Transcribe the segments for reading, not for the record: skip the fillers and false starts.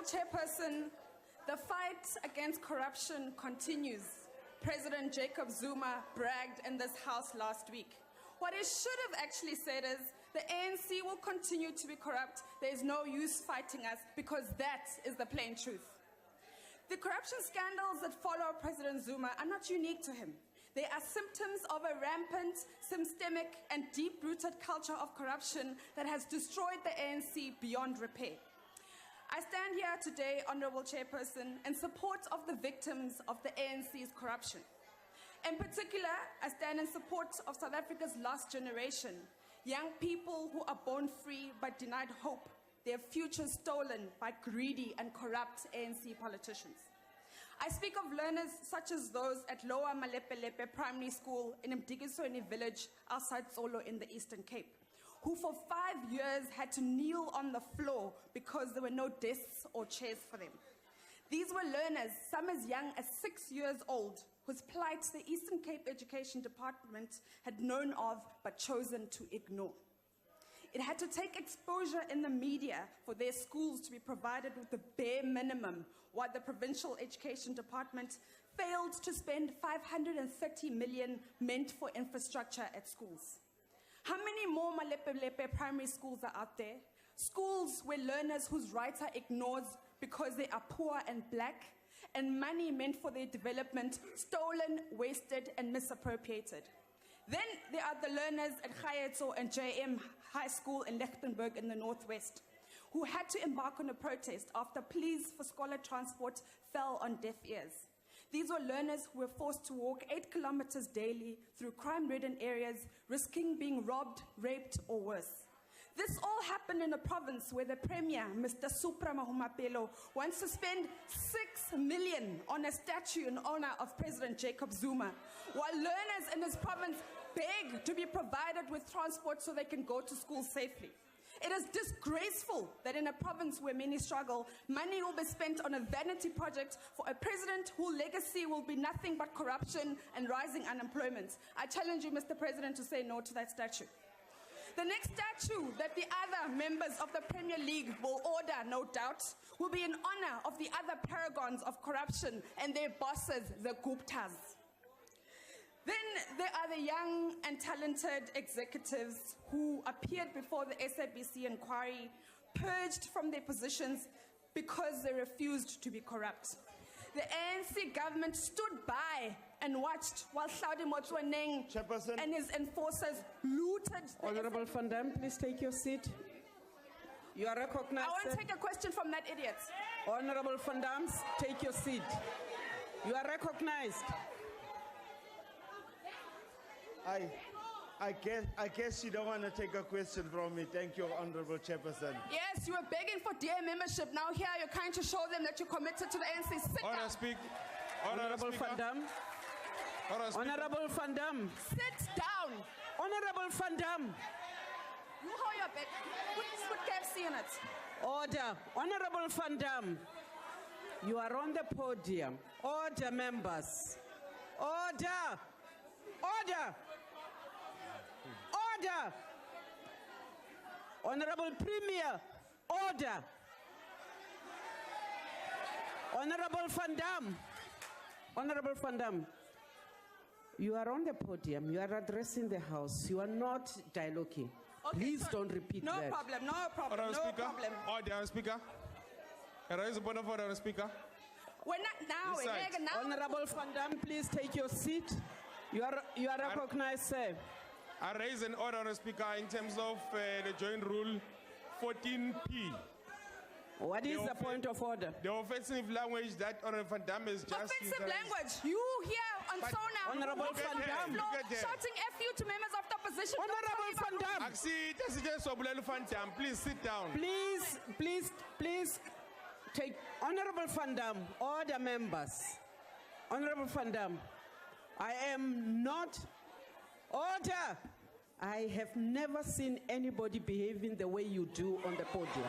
Honorable Chairperson, the fight against corruption continues. President Jacob Zuma bragged in this House last week. What he should have actually said is, the ANC will continue to be corrupt. There is no use fighting us, because that is the plain truth. The corruption scandals that follow President Zuma are not unique to him. They are symptoms of a rampant, systemic, and deep-rooted culture of corruption that has destroyed the ANC beyond repair. I stand here today, Honorable Chairperson, in support of the victims of the ANC's corruption. In particular, I stand in support of South Africa's lost generation, young people who are born free but denied hope, their futures stolen by greedy and corrupt ANC politicians. I speak of learners such as those at Lower Malepelepe Primary School in Mdikisweni village outside Solo in the Eastern Cape, who for 5 years had to kneel on the floor because there were no desks or chairs for them. These were learners, some as young as 6 years old, whose plight the Eastern Cape Education Department had known of but chosen to ignore. It had to take exposure in the media for their schools to be provided with the bare minimum, while the Provincial Education Department failed to spend 530 million meant for infrastructure at schools. How many more Malepelepe primary schools are out there? Schools where learners whose rights are ignored because they are poor and black, and money meant for their development stolen, wasted, and misappropriated. Then there are the learners at Gaetso and JM High School in Lichtenburg in the Northwest, who had to embark on a protest after pleas for scholar transport fell on deaf ears. These were learners who were forced to walk 8 kilometers daily through crime-ridden areas, risking being robbed, raped, or worse. This all happened in a province where the Premier, Mr. Supra Mahumapelo, wants to spend 6 million on a statue in honor of President Jacob Zuma, while learners in this province beg to be provided with transport so they can go to school safely. It is disgraceful that in a province where many struggle, money will be spent on a vanity project for a president whose legacy will be nothing but corruption and rising unemployment. I challenge you, Mr. President, to say no to that statue. The next statue that the other members of the Premier League will order, no doubt, will be in honor of the other paragons of corruption and their bosses, the Guptas. Then there are the young and talented executives who appeared before the SABC inquiry, purged from their positions because they refused to be corrupt. The ANC government stood by and watched while Hlaudi Motsoeneng and his enforcers looted. Honorable Van Damme, please take your seat. You are recognized. I want to take a question from that idiot. Honorable Van Damme, take your seat. You are recognized. I guess you don't want to take a question from me. Thank you, Honorable Chairperson. Yes, you were begging for dear membership. Now here you're trying to show them that you're committed to the ANC. Sit down. Honorable Van Damme. Honorable Van Damme. Sit down. Honorable Van Damme. You hold your back. Put KFC in it. Order. Honorable Van Damme. You are on the podium. Order, members. Order. Order. Order! Honorable Premier, order! Honorable Van Damme, Honorable Van Damme, you are on the podium, you are addressing the House, you are not dialoguing. Okay, please don't repeat no that. Problem, no problem, Honorable no Speaker. problem. Order, Speaker. Can I raise a point of order, Speaker? We're not now. Honorable Van Damme, please take your seat. You are recognized, sir. I raise an order, Speaker, in terms of the joint rule 14P. What is the point of order? The offensive language that Honorable Van Damme is just offensive language? You here on SONA, Honorable Van Damme, shouting F you to members of the opposition. Honorable Van Damme, please sit down. Please take Honorable Van Damme, order members. Honorable Van Damme, I am not order. I have never seen anybody behaving the way you do on the podium.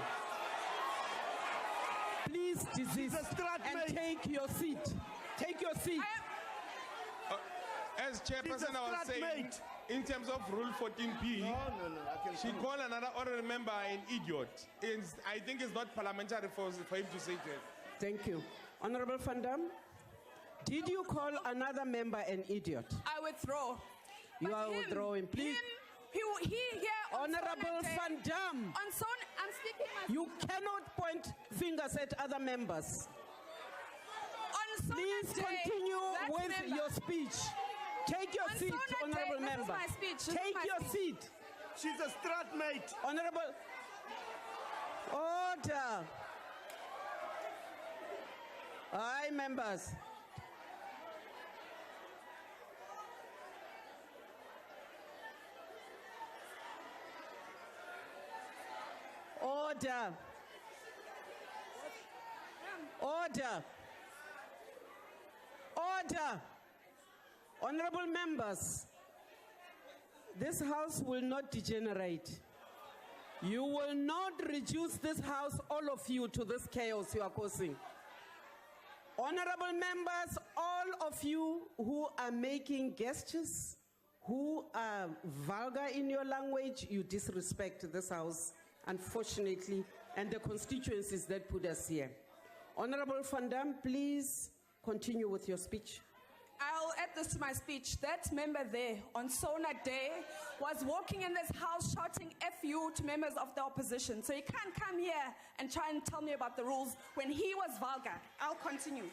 Please desist and take your seat. Take your seat. As Chairperson, I was saying, In terms of Rule 14B, No, I can she called another honorable member an idiot. I think it's not parliamentary for him to say that. Thank you. Honorable Van Damme, did you call another member an idiot? I withdraw. You But are him, withdrawing. Please. He here on Honorable SONA Day- Van Damme, On SONA, I'm speaking my you cannot point fingers at other members. on SONA Please Day, continue that with member- your speech. Take your On seat, SONA Day, honorable this is member. my speech, this is Take my your speech. seat. She's a strat mate. Honorable. Order. Aye, members. Order. Order. Order. Honorable members, this house will not degenerate. You will not reduce this house, all of you, to this chaos you are causing. Honorable members, all of you who are making gestures, who are vulgar in your language, you disrespect this house, unfortunately, and the constituencies that put us here. Honorable Van Damme, please continue with your speech. I'll add this to my speech. That member there on SONA Day was walking in this house shouting "F you" to members of the opposition. So you can't come here and try and tell me about the rules when he was vulgar. I'll continue.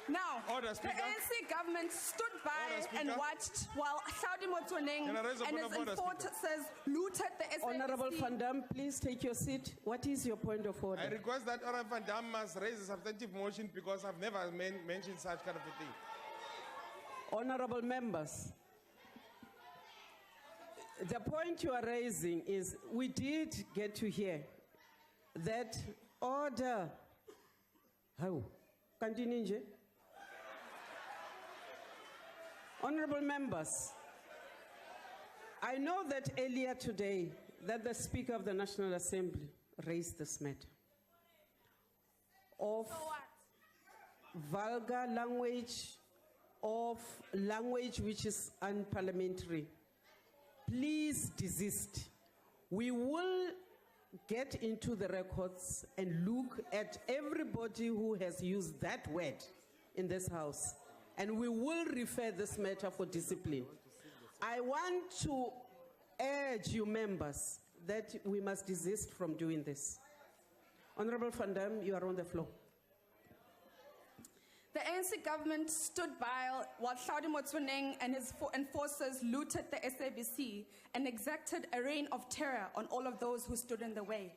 Now, Order, the Speaker. ANC government stood by Order, Speaker. and watched while Saudi Motsoeneng Can I raise a and point his of order, enforcers looted the SABC. Honorable Van Damme, please take your seat. What is your point of order? I request that Honorable Van Damme must raise a substantive motion because I've never mentioned such kind of a thing. Honorable members, the point you are raising is we did get to hear that order. How? Continue. nje. Honorable members, I know that earlier today that the Speaker of the National Assembly raised this matter of So what? vulgar language, of language which is unparliamentary. Please desist. We will get into the records and look at everybody who has used that word in this house, and we will refer this matter for discipline. I want to urge you members that we must desist from doing this. Honorable Van Damme, you are on the floor. The ANC government stood by while Saudi Motsoeneng and his enforcers looted the SABC and exacted a reign of terror on all of those who stood in the way,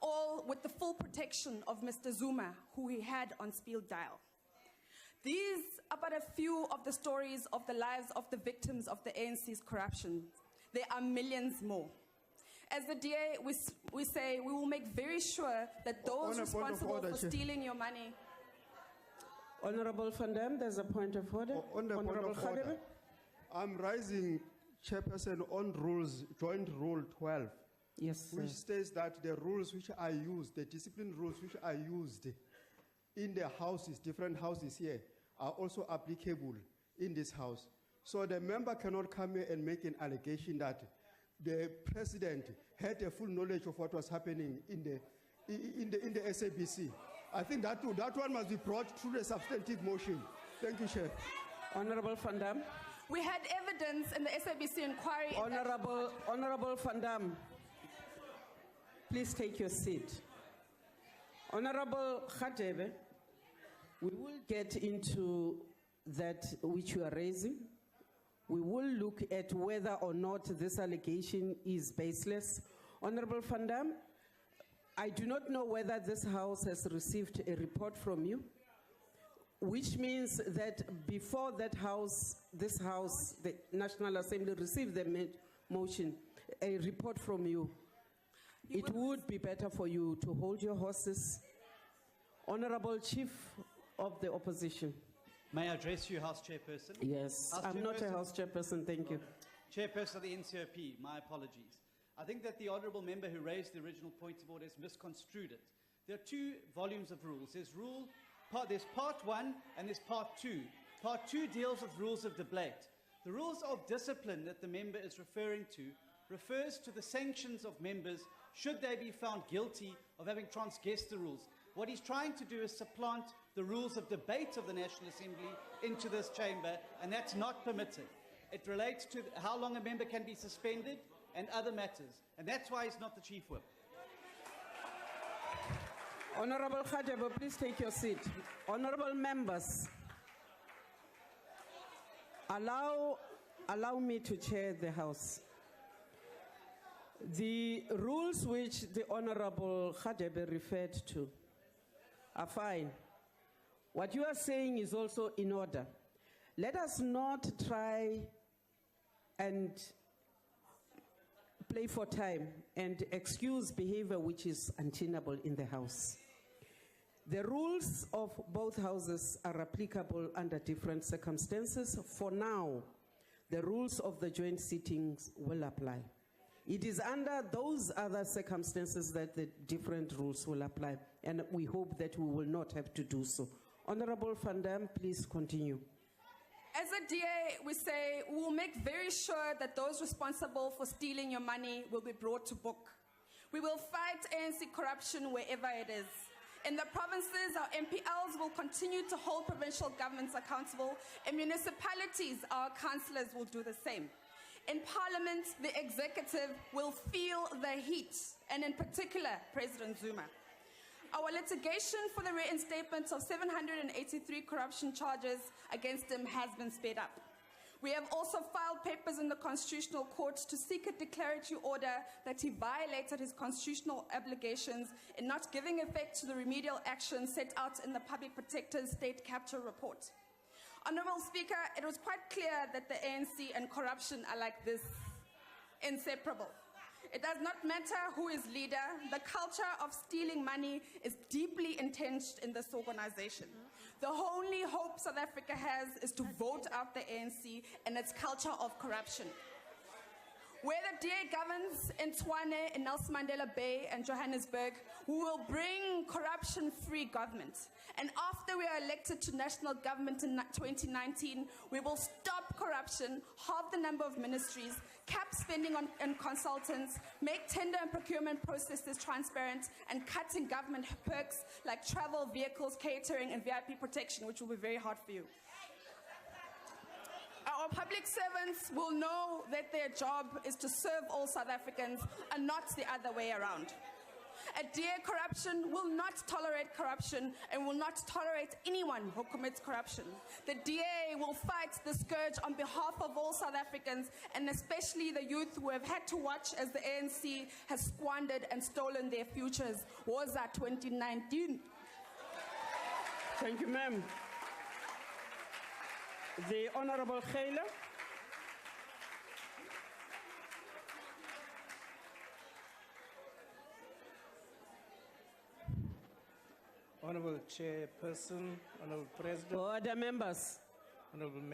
all with the full protection of Mr. Zuma, who he had on speed dial. These are but a few of the stories of the lives of the victims of the ANC's corruption. There are millions more. As the DA, we say we will make very sure that those On a point of responsible order, for Chair. stealing your money. Honorable Van Damme, there's a point of order. On the point Honorable of order, Khadebe. I'm rising, Chairperson, on rules, Joint Rule 12, Yes, sir. which states that the rules which are used, the discipline rules which are used in the houses, different houses here, are also applicable in this house. So the member cannot come here and make an allegation that the president had a full knowledge of what was happening in the SABC. I think that one must be brought through the substantive motion. Thank you, Chair. Honorable Van Damme. We had evidence in the SABC inquiry. in that- Honorable Van Damme, please take your seat. Honorable Khadebe, we will get into that which you are raising. We will look at whether or not this allegation is baseless. Honorable Van Damme, I do not know whether this house has received a report from you, which means that before this house, the National Assembly received the motion, a report from you, it would be better for you to hold your horses. Honorable Chief of the Opposition. May I address you, House Chairperson? Yes, House I'm not a Chairperson. House Chairperson, thank you. Chairperson of the NCOP, my apologies. I think that the honourable member who raised the original point of order has misconstrued it. There are two volumes of rules. There's part 1 and there's part 2. Part 2 deals with rules of debate. The rules of discipline that the member is referring to refers to the sanctions of members should they be found guilty of having transgressed the rules. What he's trying to do is supplant the rules of debate of the National Assembly into this chamber, and that's not permitted. It relates to how long a member can be suspended and other matters, and that's why he's not the chief whip. Honorable Khadebe, please take your seat. Honorable members, allow me to chair the House. The rules which the Honorable Khadebe referred to are fine. What you are saying is also in order. Let us not try and play for time and excuse behavior which is untenable in the House. The rules of both houses are applicable under different circumstances. For now, the rules of the joint sittings will apply. It is under those other circumstances that the different rules will apply, and we hope that we will not have to do so. Honorable Van Damme, please continue. As a DA, we say we will make very sure that those responsible for stealing your money will be brought to book. We will fight ANC corruption wherever it is. In the provinces, our MPLs will continue to hold provincial governments accountable, and municipalities, our councillors, will do the same. In Parliament, the executive will feel the heat, and in particular, President Zuma. Our litigation for the reinstatement of 783 corruption charges against him has been sped up. We have also filed papers in the Constitutional Court to seek a declaratory order that he violated his constitutional obligations in not giving effect to the remedial actions set out in the Public Protector's State Capture Report. Honourable Speaker, it was quite clear that the ANC and corruption are like this, inseparable. It does not matter who is leader, the culture of stealing money is deeply entrenched in this organization. The only hope South Africa has is to vote out the ANC and its culture of corruption. Where the DA governs in Tshwane, in Nelson Mandela Bay and Johannesburg, we will bring corruption-free government. And after we are elected to national government in 2019, we will stop corruption, halve the number of ministries, cap spending on consultants, make tender and procurement processes transparent, and cut in government perks like travel, vehicles, catering, and VIP protection, which will be very hard for you. Our public servants will know that their job is to serve all South Africans and not the other way around. A DA corruption will not tolerate corruption and will not tolerate anyone who commits corruption. The DA will fight the scourge on behalf of all South Africans, and especially the youth who have had to watch as the ANC has squandered and stolen their futures. Woza 2019. Thank you, ma'am. The Honorable Khayla. Honorable Chairperson, Honorable President, Order, members. Honorable Mayor.